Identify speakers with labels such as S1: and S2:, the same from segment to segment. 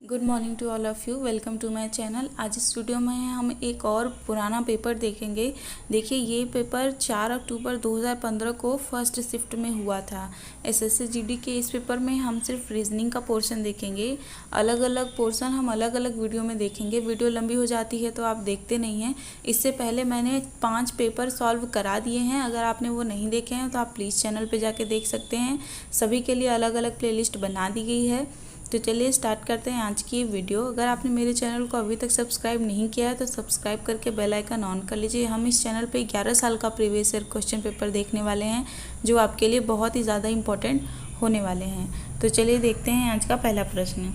S1: Good morning to all of you. Welcome to my channel. आज इस video में हम एक और पुराना पेपर देखेंगे। देखिए, ये पेपर 4 अक्टूबर 2015 को फर्स्ट शिफ्ट में हुआ था। एसएससी जीडी के इस पेपर में हम सिर्फ रीजनिंग का पोर्शन देखेंगे। अलग अलग पोर्शन हम अलग अलग वीडियो में देखेंगे। वीडियो लंबी हो जाती है तो आप देखते नहीं हैं। इससे पहले मैंने 5 पेपर सॉल्व करा दिए हैं। अगर आपने वो नहीं देखे हैं तो आप प्लीज़ चैनल पर जाके देख सकते हैं। सभी के लिए अलग अलग प्लेलिस्ट बना दी गई है। तो चलिए स्टार्ट करते हैं आज की वीडियो। अगर आपने मेरे चैनल को अभी तक सब्सक्राइब नहीं किया है तो सब्सक्राइब करके बेल आइकन ऑन कर लीजिए। हम इस चैनल पे 11 साल का प्रीवियस ईयर क्वेश्चन पेपर देखने वाले हैं जो आपके लिए बहुत ही ज़्यादा इम्पोर्टेंट होने वाले हैं। तो चलिए देखते हैं आज का पहला प्रश्न।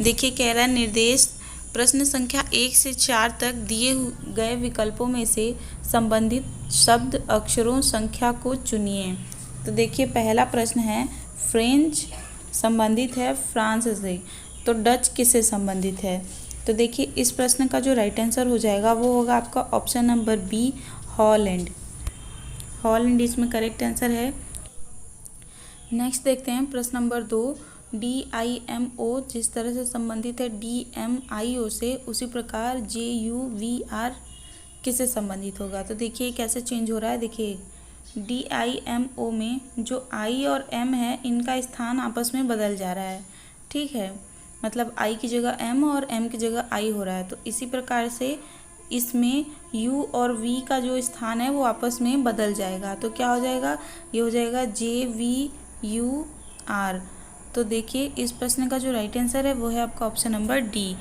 S1: देखिए, कह रहा है निर्देश प्रश्न संख्या 1 से 4 तक दिए गए विकल्पों में से संबंधित शब्द अक्षरों संख्या को चुनिए। तो देखिए, पहला प्रश्न है फ्रेंच संबंधित है फ्रांस से, तो डच किससे संबंधित है? तो देखिए, इस प्रश्न का जो राइट आंसर हो जाएगा वो होगा आपका option number b, Holland. Holland इसमें करेक्ट आंसर है। नेक्स्ट देखते हैं प्रश्न नंबर 2। DIMO जिस तरह से संबंधित है DMIO से, उसी प्रकार JUVR किससे संबंधित होगा? तो देखिए कैसे चेंज हो रहा है। देखिए, DIMO में जो I और M है इनका स्थान आपस में बदल जा रहा है। ठीक है, मतलब I की जगह M और M की जगह I हो रहा है। तो इसी प्रकार से इसमें U और V का जो स्थान है वो आपस में बदल जाएगा। तो क्या हो जाएगा? ये हो जाएगा JVUR। तो देखिए, इस प्रश्न का जो राइट आंसर है वो है आपका ऑप्शन नंबर डी।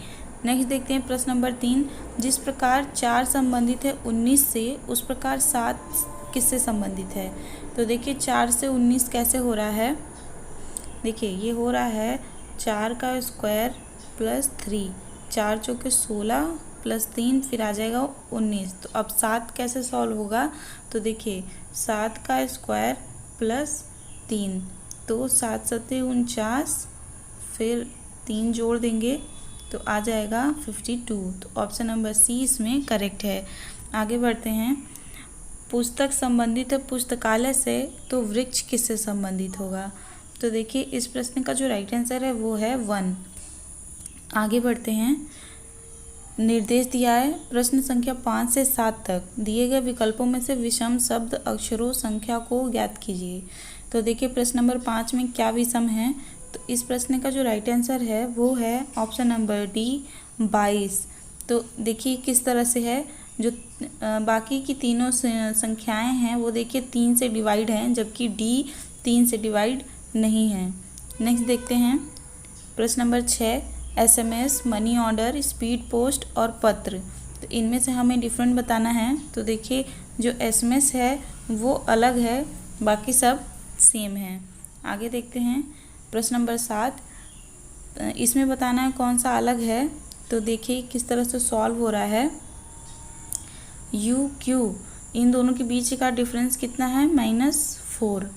S1: नेक्स्ट देखते हैं प्रश्न नंबर 3। जिस प्रकार 4 संबंधित है 19 से, उस प्रकार 7 किससे संबंधित है? तो देखिए, 4 से 19 कैसे हो रहा है? देखिए, ये हो रहा है 4 का स्क्वायर प्लस 3, 4 चौके 16 प्लस 3 फिर आ जाएगा 19। तो अब 7 कैसे सॉल्व होगा? तो देखिए, 7 का स्क्वायर प्लस 3, तो 7 सत्ते 49, फिर 3 जोड़ देंगे तो आ जाएगा 52। तो ऑप्शन नंबर सी इसमें करेक्ट है। आगे बढ़ते हैं। पुस्तक संबंधित है पुस्तकालय से, तो वृक्ष किससे संबंधित होगा? तो देखिए, इस प्रश्न का जो राइट आंसर है वो है 1। आगे बढ़ते हैं। निर्देश दिया है प्रश्न संख्या 5 से 7 तक दिए गए विकल्पों में से विषम शब्द अक्षरों संख्या को ज्ञात कीजिए। तो देखिए, प्रश्न नंबर 5 में क्या विषम है? तो इस प्रश्न का जो राइट आंसर है वो है ऑप्शन नंबर डी, 22। तो देखिए किस तरह से है। जो बाकी की तीनों संख्याएं हैं वो देखिए 3 से डिवाइड हैं, जबकि डी 3 से डिवाइड नहीं है। नेक्स्ट देखते हैं प्रश्न number 6। SMS, money order, speed post और पत्र, तो इनमें से हमें डिफरेंट बताना है। तो देखिए, जो SMS है वो अलग है, बाकी सब सेम है। आगे देखते हैं प्रश्न नंबर 7। इसमें बताना है कौन सा अलग है। तो देखिए किस तरह से सॉल्व हो रहा है। UQ, इन दोनों के बीच का डिफरेंस कितना है? -4।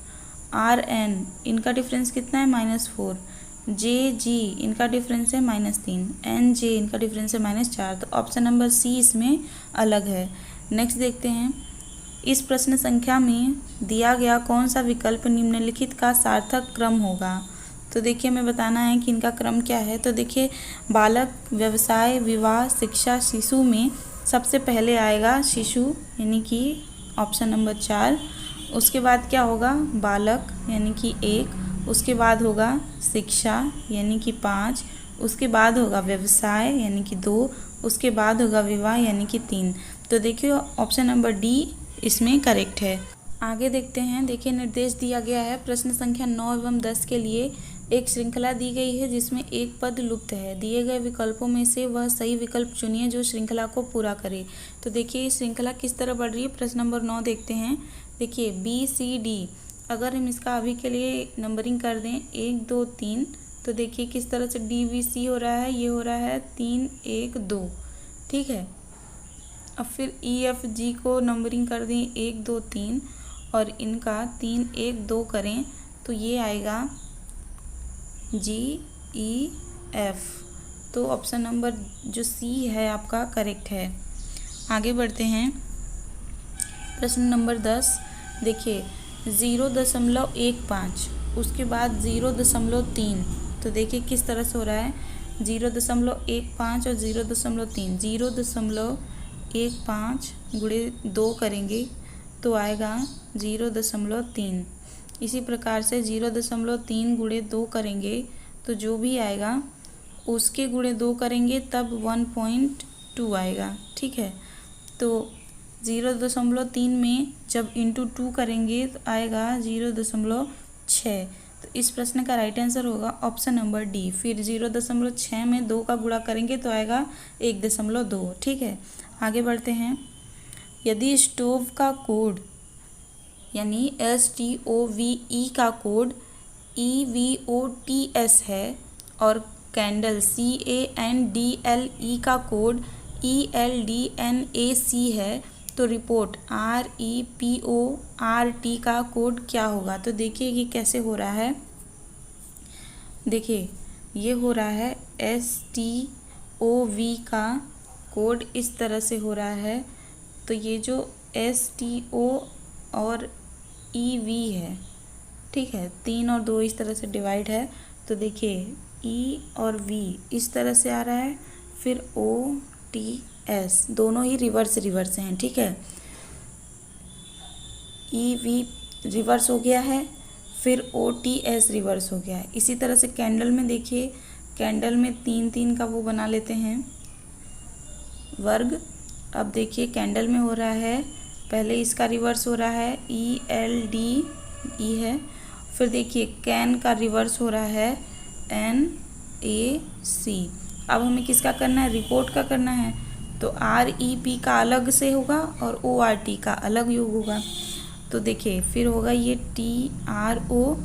S1: RN, इनका डिफरेंस कितना है? -4। JG, इनका डिफरेंस है -3। NJ, इनका डिफरेंस है -4। तो ऑप्शन नंबर सी इसमें अलग है। नेक्स्ट देखते हैं। इस प्रश्न संख्या में दिया गया कौन सा विकल्प निम्नलिखित का सार्थक क्रम होगा? तो देखिए, हमें बताना है कि इनका क्रम क्या है। तो देखिए, बालक, व्यवसाय, विवाह, शिक्षा, शिशु में सबसे पहले आएगा शिशु, यानी कि ऑप्शन नंबर 4। उसके बाद क्या होगा? बालक, यानी कि 1। उसके बाद होगा शिक्षा, यानी कि 5। उसके बाद होगा व्यवसाय, यानी कि 2। उसके बाद होगा विवाह, यानी कि 3। तो देखिए, ऑप्शन नंबर डी इसमें करेक्ट है। आगे देखते हैं। देखिए, निर्देश दिया गया है प्रश्न संख्या 9 एवं 10 के लिए एक श्रृंखला दी गई है जिसमें एक पद लुप्त है। दिए गए विकल्पों में से वह सही विकल्प चुनिए जो श्रृंखला को पूरा करे। तो देखिए, ये श्रृंखला किस तरह बढ़ रही है। प्रश्न नंबर 9 देखते हैं। देखिए, BCD, अगर हम इसका अभी के लिए नंबरिंग कर दें 1 2 3, तो देखिए किस तरह से DVC हो रहा है। ये हो रहा है 3 1 2। ठीक है, अब फिर EFG को नंबरिंग कर दें 1 2 3 और इनका 3 1 2 करें तो ये आएगा GEF। तो ऑप्शन नंबर जो सी है आपका करेक्ट है। आगे बढ़ते हैं। प्रश्न नंबर 10। देखिए, 0.15, उसके बाद 0.3, तो देखिए किस तरह से हो रहा है। 0.15 और 0.3, 0.15 गुणे 2 करेंगे तो आएगा 0.3। इसी प्रकार से 0.3 गुणे 2 करेंगे तो जो भी आएगा उसके गुणे 2 करेंगे तब 1.2 आएगा। ठीक है, तो 0.3 में जब इंटू 2 करेंगे तो आएगा 0.6। तो इस प्रश्न का राइट आंसर होगा ऑप्शन नंबर डी। फिर 0.6 में 2 का गुणा करेंगे तो आएगा 1.2। ठीक है, आगे बढ़ते हैं। यदि स्टोव का कोड यानी STOVE का कोड EVOTS है और कैंडल CANDLE का कोड ELDNAC है तो रिपोर्ट REPORT का कोड क्या होगा। तो देखिए ये कैसे हो रहा है। देखिए ये हो रहा है STOV का कोड इस तरह से हो रहा है। तो ये जो STO और EV है, ठीक है, 3 और 2 इस तरह से डिवाइड है। तो देखिए E और V इस तरह से आ रहा है, फिर OTS दोनों ही रिवर्स हैं। ठीक है, EV रिवर्स हो गया है, फिर OTS रिवर्स हो गया है। इसी तरह से कैंडल में देखिए, कैंडल में 3 का वो बना लेते हैं वर्ग। अब देखिए कैंडल में हो रहा है, पहले इसका रिवर्स हो रहा है ELDE है, फिर देखिए कैन का रिवर्स हो रहा है NAC। अब हमें किसका करना है, रिपोर्ट का करना है। तो REP का अलग से होगा और ORT का अलग योग होगा। तो देखिए फिर होगा ये TRO,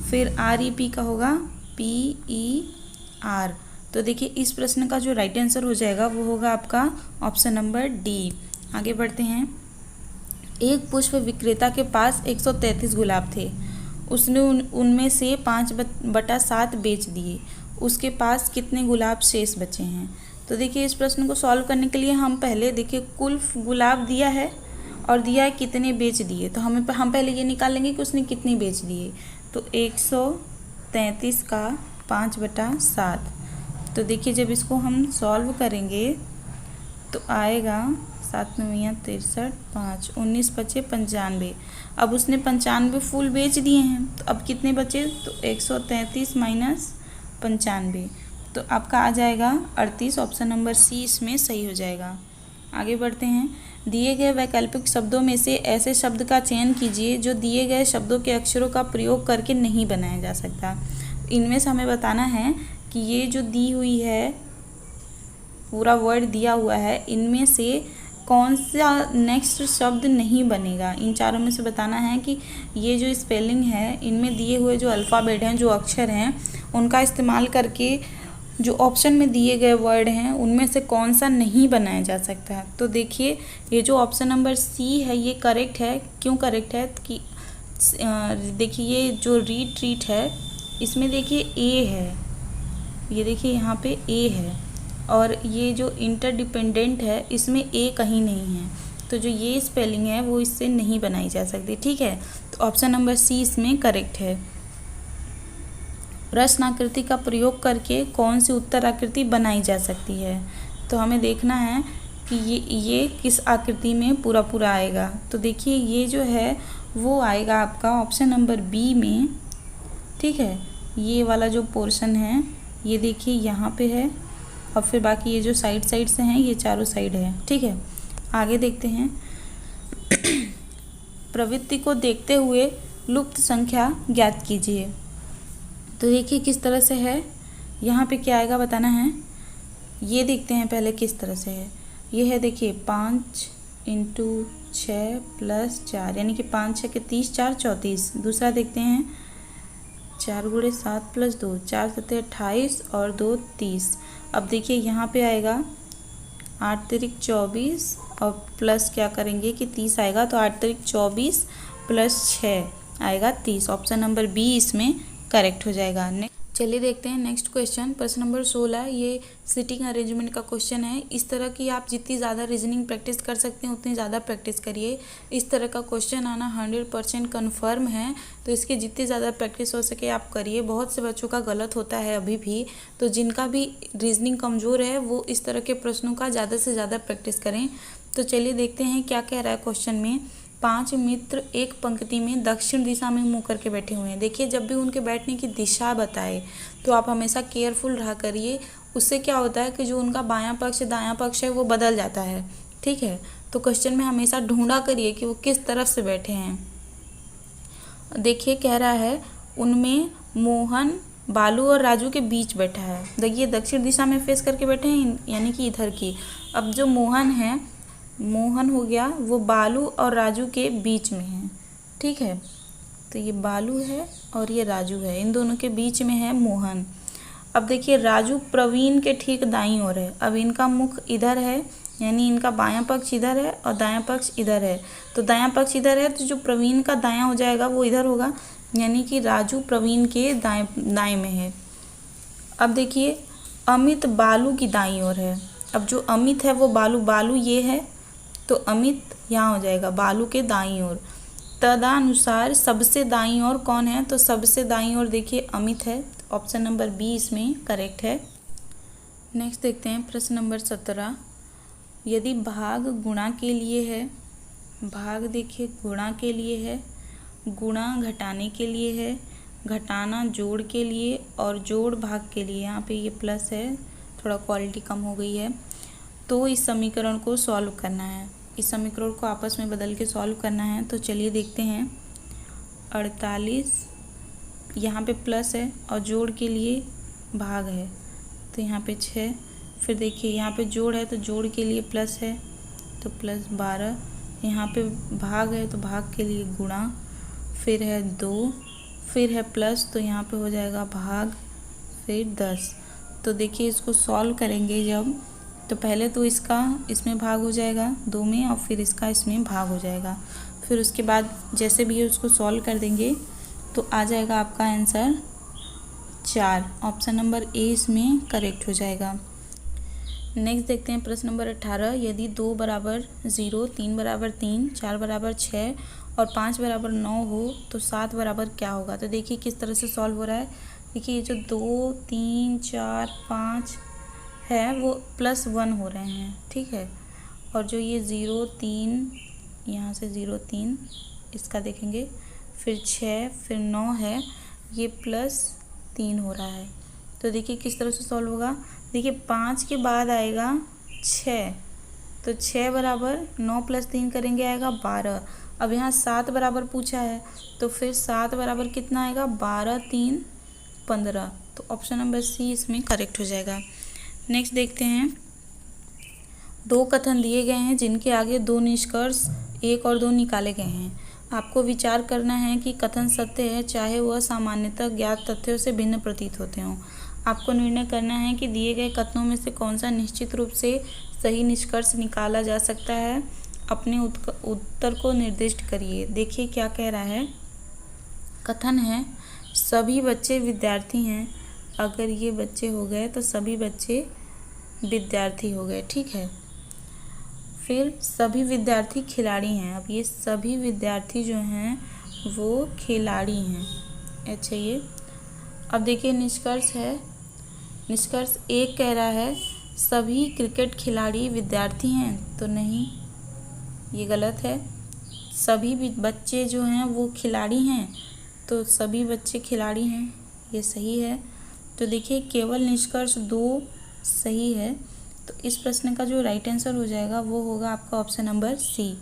S1: फिर REP का होगा PER। तो देखिए इस प्रश्न का जो राइट आंसर हो जाएगा वो होगा आपका ऑप्शन नंबर डी। आगे बढ़ते हैं। एक पुष्प विक्रेता के पास 133 गुलाब थे। उसने उनमें से 5/7 बेच दिए। उसके पास कितने गुलाब शेष बचे हैं। तो देखिए इस प्रश्न को सॉल्व करने के लिए हम पहले देखिए कुल गुलाब दिया है और दिया है कितने बेच दिए। तो हम पहले ये निकालेंगे कि उसने कितने बेच दिए। तो 133 का 5/7। तो देखिए जब इसको हम सॉल्व करेंगे तो आएगा 7 9 63 5 19 बचे 95। अब उसने 95 फूल बेच दिए हैं, तो अब कितने बचे। तो 133 माइनस 95, तो आपका आ जाएगा 38। ऑप्शन नंबर सी इसमें सही हो जाएगा। आगे बढ़ते हैं। दिए गए वैकल्पिक शब्दों में से ऐसे शब्द का चयन कीजिए जो दिए गए शब्दों के अक्षरों का प्रयोग करके नहीं बनाया जा सकता। इनमें से हमें बताना है कि ये जो दी हुई है, पूरा वर्ड दिया हुआ है, इनमें से कौन सा नेक्स्ट शब्द नहीं बनेगा। इन चारों में से बताना है कि ये जो स्पेलिंग है, इनमें दिए हुए जो अल्फ़ाबेट हैं, जो अक्षर हैं, उनका इस्तेमाल करके जो ऑप्शन में दिए गए वर्ड हैं उनमें से कौन सा नहीं बनाया जा सकता है। तो देखिए ये जो ऑप्शन नंबर सी है ये करेक्ट है। क्यों करेक्ट है कि देखिए ये जो रीट्रीट है इसमें देखिए ए है, ये देखिए यहाँ पे ए है, और ये जो इंटरडिपेंडेंट है इसमें ए कहीं नहीं है। तो जो ये स्पेलिंग है वो इससे नहीं बनाई जा सकती। ठीक है, तो ऑप्शन नंबर सी इसमें करेक्ट है। प्रश्न आकृति का प्रयोग करके कौन सी उत्तर आकृति बनाई जा सकती है। तो हमें देखना है कि ये किस आकृति में पूरा आएगा। तो देखिए ये जो है वो आएगा आपका ऑप्शन नंबर बी में। ठीक है, ये वाला जो पोर्शन है ये देखिए यहाँ पे है, और फिर बाकी ये जो साइड से हैं ये चारों साइड है। ठीक है, आगे देखते हैं। प्रवृत्ति को देखते हुए लुप्त संख्या ज्ञात कीजिए। तो देखिए किस तरह से है, यहाँ पे क्या आएगा बताना है। ये देखते हैं पहले किस तरह से है। ये है देखिए 5 × 6 + 4 यानी कि 5 × 6 = 30, 4 = 34। दूसरा देखते हैं 4 × 7 + 2 4 × 7 = 28 और 2 = 30। अब देखिए यहाँ पे आएगा 8 × 3 = 24 और प्लस क्या करेंगे कि 30 आएगा। तो 8 × 3 = 24 + 6 आएगा 30। ऑप्शन नंबर बी इसमें करेक्ट हो जाएगा। चलिए देखते हैं नेक्स्ट क्वेश्चन। प्रश्न नंबर 16, ये सीटिंग अरेंजमेंट का क्वेश्चन है। इस तरह की आप जितनी ज़्यादा रीजनिंग प्रैक्टिस कर सकते हैं उतनी ज़्यादा प्रैक्टिस करिए। इस तरह का क्वेश्चन आना 100% कन्फर्म है, तो इसकी जितनी ज़्यादा प्रैक्टिस हो सके आप करिए। बहुत से बच्चों का गलत होता है अभी भी, तो जिनका भी रीजनिंग कमज़ोर है वो इस तरह के प्रश्नों का ज़्यादा से ज़्यादा प्रैक्टिस करें। तो चलिए देखते हैं क्या कह रहा है क्वेश्चन में। 5 मित्र एक पंक्ति में दक्षिण दिशा में मुंह करके बैठे हुए हैं। देखिए, जब भी उनके बैठने की दिशा बताए तो आप हमेशा केयरफुल रहा करिए। उससे क्या होता है कि जो उनका बायां पक्ष दायां पक्ष है वो बदल जाता है। ठीक है, तो क्वेश्चन में हमेशा ढूंढा करिए कि वो किस तरफ से बैठे हैं। देखिए, कह रहा है उनमें मोहन बालू और राजू के बीच बैठा है। देखिए, दक्षिण दिशा में फेस करके बैठे हैं, यानी कि इधर की। अब जो मोहन है, मोहन हो गया, वो बालू और राजू के बीच में है। ठीक है, तो ये बालू है और ये राजू है, इन दोनों के बीच में है मोहन। अब देखिए, राजू प्रवीण के ठीक दाईं ओर है। अब इनका मुख इधर है, यानी इनका बायां पक्ष इधर है और दायां पक्ष इधर है। तो दायां पक्ष इधर है, तो जो प्रवीण का दायां हो जाएगा वो इधर होगा, यानी कि राजू प्रवीण के दाएं में है। अब देखिए, अमित बालू की दाईं ओर है। अब जो अमित है वो बालू ये है, तो अमित यहाँ हो जाएगा बालू के दाईं ओर। तदनुसार सबसे दाईं ओर कौन है, तो सबसे दाईं ओर देखिए अमित है। ऑप्शन नंबर बी इसमें करेक्ट है। नेक्स्ट देखते हैं प्रश्न नंबर 17। यदि भाग गुणा के लिए है, भाग देखिए गुणा के लिए है, गुणा घटाने के लिए है, घटाना जोड़ के लिए और जोड़ भाग के लिए, यहाँ पे ये प्लस है, थोड़ा क्वालिटी कम हो गई है, तो इस समीकरण को सॉल्व करना है। इस समीकरण को आपस में बदल के सॉल्व करना है। तो चलिए देखते हैं। 48 यहाँ पे प्लस है और जोड़ के लिए भाग है, तो यहाँ पे 6। फिर देखिए यहाँ पे जोड़ है तो जोड़ के लिए प्लस है, तो प्लस 12। यहाँ पे भाग है तो भाग के लिए गुणा, फिर है 2, फिर है प्लस, तो यहाँ पे हो जाएगा भाग, फिर 10। तो देखिए इसको सॉल्व करेंगे जब, तो पहले तो इसका इसमें भाग हो जाएगा 2 में और फिर इसका इसमें भाग हो जाएगा। फिर उसके बाद जैसे भी है उसको सॉल्व कर देंगे तो आ जाएगा आपका आंसर 4। ऑप्शन नंबर ए इसमें करेक्ट हो जाएगा। नेक्स्ट देखते हैं प्रश्न नंबर 18। यदि 2 बराबर 0, 3 बराबर 3, 4 बराबर 6 और 5 बराबर 9 हो तो 7 बराबर क्या होगा। तो देखिए किस तरह से सॉल्व हो रहा है। देखिए ये जो 2, 3, 4, 5 है वो +1 हो रहे हैं। ठीक है, और जो ये 0, 3, यहाँ से 0, 3 इसका देखेंगे, फिर 6, फिर 9 है, ये +3 हो रहा है। तो देखिए किस तरह से सॉल्व होगा। देखिए 5 के बाद आएगा 6, तो 6 बराबर 9 + 3 करेंगे आएगा 12। अब यहाँ 7 बराबर पूछा है, तो फिर 7 बराबर कितना आएगा, 12, 3, 15। तो ऑप्शन नंबर सी इसमें करेक्ट हो जाएगा। नेक्स्ट देखते हैं। 2 कथन दिए गए हैं जिनके आगे 2 निष्कर्ष 1 और 2 निकाले गए हैं। आपको विचार करना है कि कथन सत्य है चाहे वह सामान्यतः ज्ञात तथ्यों से भिन्न प्रतीत होते हों। आपको निर्णय करना है कि दिए गए कथनों में से कौन सा निश्चित रूप से सही निष्कर्ष निकाला जा सकता है। अपने उत्तर को निर्दिष्ट करिए। देखिए क्या कह रहा है। कथन है सभी बच्चे विद्यार्थी हैं। अगर ये बच्चे हो गए तो सभी बच्चे विद्यार्थी हो गए। ठीक है, फिर सभी विद्यार्थी खिलाड़ी हैं। अब ये सभी विद्यार्थी जो हैं वो खिलाड़ी हैं। अच्छा, ये अब देखिए निष्कर्ष है। निष्कर्ष 1 कह रहा है सभी क्रिकेट खिलाड़ी विद्यार्थी हैं, तो नहीं, ये गलत है। सभी बच्चे जो हैं वो खिलाड़ी हैं, तो सभी बच्चे खिलाड़ी हैं, ये सही है। तो देखिए केवल निष्कर्ष 2 सही है। तो इस प्रश्न का जो राइट आंसर हो जाएगा वो होगा आपका ऑप्शन नंबर सी।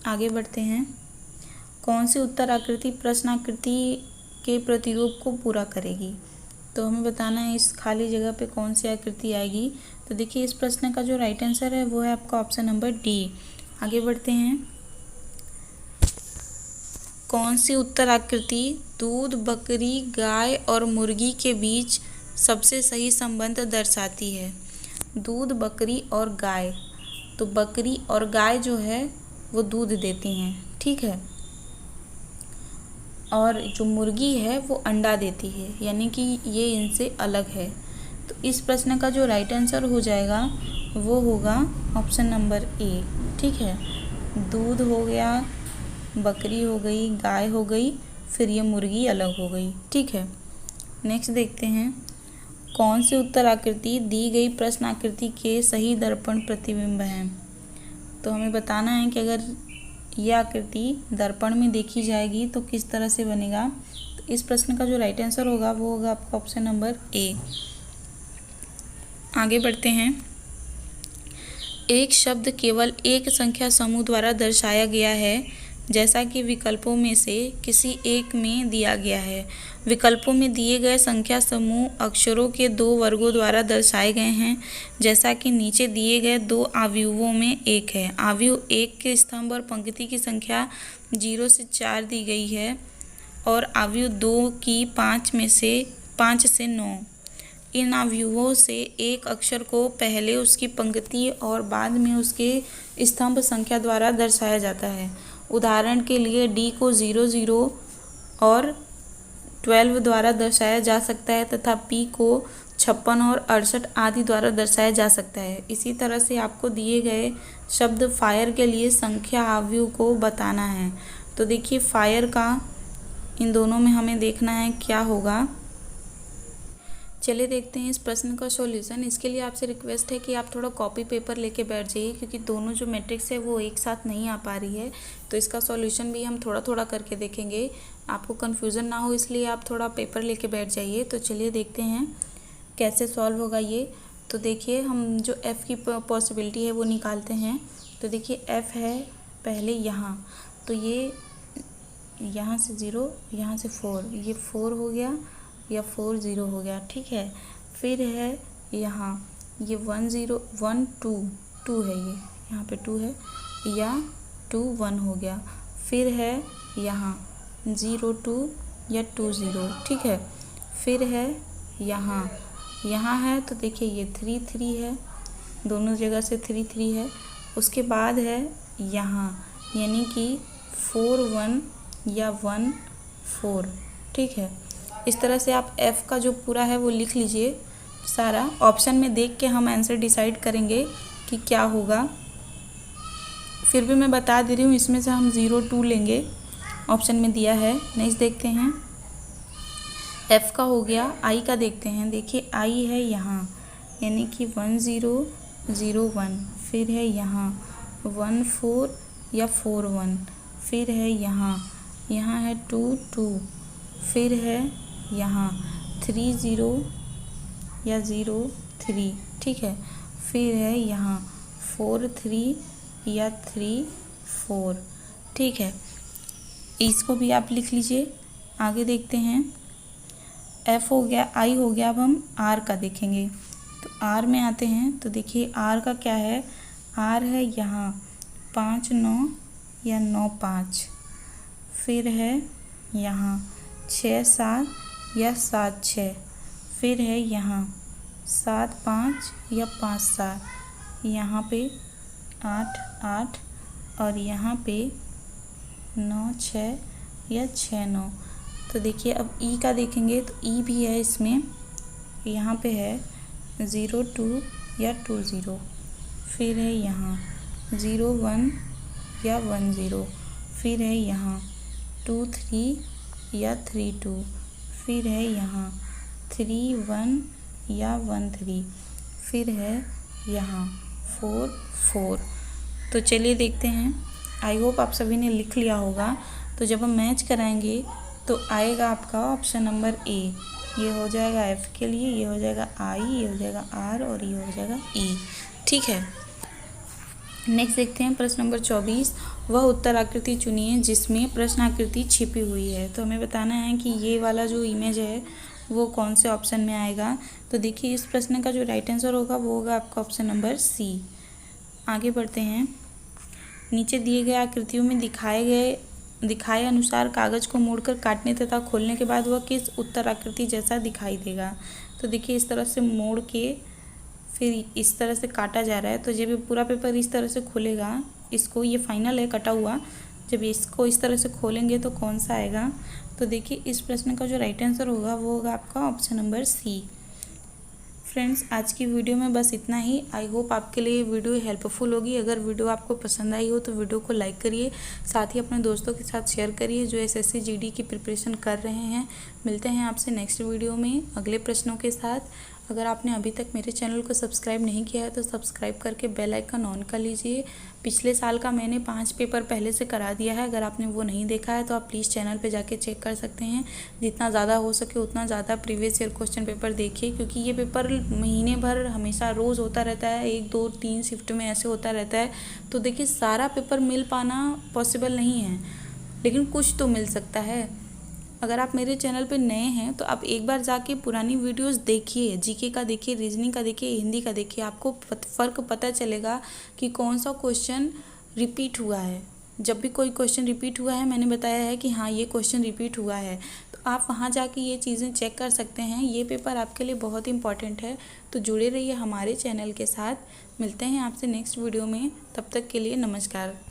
S1: आगे बढ़ते हैं। कौन सी उत्तर आकृति प्रश्न आकृति के प्रतिरूप को पूरा करेगी। तो हमें बताना है इस खाली जगह पे कौन सी आकृति आएगी। तो देखिए इस प्रश्न का जो राइट आंसर है वो है आपका ऑप्शन नंबर डी। आगे बढ़ते हैं। कौन सी उत्तर आकृति दूध, बकरी, गाय और मुर्गी के बीच सबसे सही संबंध दर्शाती है। दूध, बकरी और गाय, तो बकरी और गाय जो है वो दूध देती हैं। ठीक है, और जो मुर्गी है वो अंडा देती है, यानी कि ये इनसे अलग है। तो इस प्रश्न का जो राइट आंसर हो जाएगा वो होगा ऑप्शन नंबर ए। ठीक है, दूध हो गया, बकरी हो गई, गाय हो गई, फिर ये मुर्गी अलग हो गई। ठीक है, नेक्स्ट देखते हैं, कौन सी उत्तर आकृति दी गई प्रश्न आकृति के सही दर्पण प्रतिबिंब है। तो हमें बताना है कि अगर यह आकृति दर्पण में देखी जाएगी तो किस तरह से बनेगा। तो इस प्रश्न का जो राइट आंसर होगा वो होगा आपका ऑप्शन नंबर ए। आगे बढ़ते हैं, एक शब्द केवल एक संख्या समूह द्वारा दर्शाया गया है, जैसा कि विकल्पों में से किसी एक में दिया गया है। विकल्पों में दिए गए संख्या समूह अक्षरों के दो वर्गों द्वारा दर्शाए गए हैं, जैसा कि नीचे दिए गए दो आव्यूहों में एक है। आव्यूह 1 के स्तंभ और पंक्ति की संख्या 0 से 4 दी गई है और आव्यूह 2 की 5 से 9। इन आव्यूहों से एक अक्षर को पहले उसकी पंक्ति और बाद में उसके स्तंभ संख्या द्वारा दर्शाया जाता है। उदाहरण के लिए डी को 00 और 12 द्वारा दर्शाया जा सकता है तथा पी को 56 और 68 आदि द्वारा दर्शाया जा सकता है। इसी तरह से आपको दिए गए शब्द फायर के लिए संख्या आव्यूह को बताना है। तो देखिए, फायर का इन दोनों में हमें देखना है क्या होगा। चलिए देखते हैं इस प्रश्न का सॉल्यूशन। इसके लिए आपसे रिक्वेस्ट है कि आप थोड़ा कॉपी पेपर लेके बैठ जाइए, क्योंकि दोनों जो मैट्रिक्स है वो एक साथ नहीं आ पा रही है। तो इसका सॉल्यूशन भी हम थोड़ा थोड़ा करके देखेंगे, आपको कन्फ्यूज़न ना हो, इसलिए आप थोड़ा पेपर लेके बैठ जाइए। तो चलिए देखते हैं कैसे सॉल्व होगा ये। तो देखिए, हम जो f की पॉसिबिलिटी है वो निकालते हैं। तो देखिए, f है पहले यहाँ, तो ये यहाँ से 0, यहाँ से 4, ये 4 हो गया या 4 0 हो गया। ठीक है, फिर है यहाँ ये 1 0 1 2 2 है, ये यहाँ पे 2 है, या 2 1 हो गया। फिर है यहाँ 0 2 या 2 0। ठीक है, फिर है यहाँ है, तो देखिए ये 3 3 है, दोनों जगह से 3 3 है। उसके बाद है यहाँ, यानी कि 4 1 या 1 4। ठीक है, इस तरह से आप f का जो पूरा है वो लिख लीजिए सारा। ऑप्शन में देख के हम आंसर डिसाइड करेंगे कि क्या होगा। फिर भी मैं बता दे रही हूँ, इसमें से हम 0 2 लेंगे, ऑप्शन में दिया है। नेक्स्ट देखते हैं, f का हो गया। i का देखते हैं। देखिए, i है यहाँ, यानी कि 1 0 0 1। फिर है यहाँ 1 4 या 4 1। फिर है यहाँ है 2 2। फिर है यहाँ 3 0 या 0 3। ठीक है, फिर है यहाँ 4 3 या 3 4। ठीक है, इसको भी आप लिख लीजिए। आगे देखते हैं, f हो गया, i हो गया। अब हम r का देखेंगे। तो r में आते हैं। तो देखिए, r का क्या है, r है यहाँ 5 9 या 9 5। फिर है यहाँ 6 7 या 7 6। फिर है यहाँ 7 5 या 5 7। यहाँ पे 8 8 और यहाँ पे 9 6 या 6 9। तो देखिए, अब ई का देखेंगे। तो ई भी है इसमें, यहाँ पे है 0 2 या 2 0। फिर है यहाँ 0 1 या 1 0। फिर है यहाँ 2 3 या 3 2। फिर है यहाँ 3 1 या 1 3। फिर है यहाँ 4 4। तो चलिए देखते हैं। आई होप आप सभी ने लिख लिया होगा। तो जब हम मैच कराएंगे तो आएगा आपका ऑप्शन नंबर ए। ये हो जाएगा एफ़ के लिए, ये हो जाएगा आई, ये हो जाएगा आर और ये हो जाएगा ई। ठीक है, नेक्स्ट देखते हैं प्रश्न नंबर 24। वह उत्तर आकृति चुनिए जिसमें प्रश्न आकृति छिपी हुई है। तो हमें बताना है कि ये वाला जो इमेज है वो कौन से ऑप्शन में आएगा। तो देखिए, इस प्रश्न का जो राइट आंसर होगा वो होगा आपका ऑप्शन नंबर सी। आगे बढ़ते हैं, नीचे दिए गए आकृतियों में दिखाए अनुसार कागज को मोड़कर काटने तथा खोलने के बाद वह किस उत्तर आकृति जैसा दिखाई देगा। तो देखिए, इस तरह से मोड़ के फिर इस तरह से काटा जा रहा है। तो जब ये पूरा पेपर इस तरह से खुलेगा, इसको, ये फाइनल है कटा हुआ, जब इसको इस तरह से खोलेंगे तो कौन सा आएगा। तो देखिए इस प्रश्न का जो राइट आंसर होगा वो होगा आपका ऑप्शन नंबर सी। फ्रेंड्स, आज की वीडियो में बस इतना ही। आई होप आपके लिए ये वीडियो हेल्पफुल होगी। अगर वीडियो आपको पसंद आई हो तो वीडियो को लाइक करिए, साथ ही अपने दोस्तों के साथ शेयर करिए जो एसएससी जीडी की प्रिपरेशन कर रहे हैं। मिलते हैं आपसे नेक्स्ट वीडियो में अगले प्रश्नों के साथ। अगर आपने अभी तक मेरे चैनल को सब्सक्राइब नहीं किया है तो सब्सक्राइब करके बेल आइकन ऑन कर लीजिए। पिछले साल का मैंने 5 पेपर पहले से करा दिया है, अगर आपने वो नहीं देखा है तो आप प्लीज़ चैनल पे जाके चेक कर सकते हैं। जितना ज़्यादा हो सके उतना ज़्यादा प्रीवियस ईयर क्वेश्चन पेपर देखिए, क्योंकि ये पेपर महीने भर हमेशा रोज़ होता रहता है, 1 2 3 शिफ्ट में ऐसे होता रहता है। तो देखिए सारा पेपर मिल पाना पॉसिबल नहीं है, लेकिन कुछ तो मिल सकता है। अगर आप मेरे चैनल पे नए हैं तो आप एक बार जाके पुरानी वीडियोस देखिए, जीके का देखिए, रीजनिंग का देखिए, हिंदी का देखिए, आपको फ़र्क पता चलेगा कि कौन सा क्वेश्चन रिपीट हुआ है। जब भी कोई क्वेश्चन रिपीट हुआ है मैंने बताया है कि हाँ ये क्वेश्चन रिपीट हुआ है, तो आप वहाँ जाके ये चीज़ें चेक कर सकते हैं। ये पेपर आपके लिए बहुत इंपॉर्टेंट है, तो जुड़े रहिए हमारे चैनल के साथ। मिलते हैं आपसे नेक्स्ट वीडियो में, तब तक के लिए नमस्कार।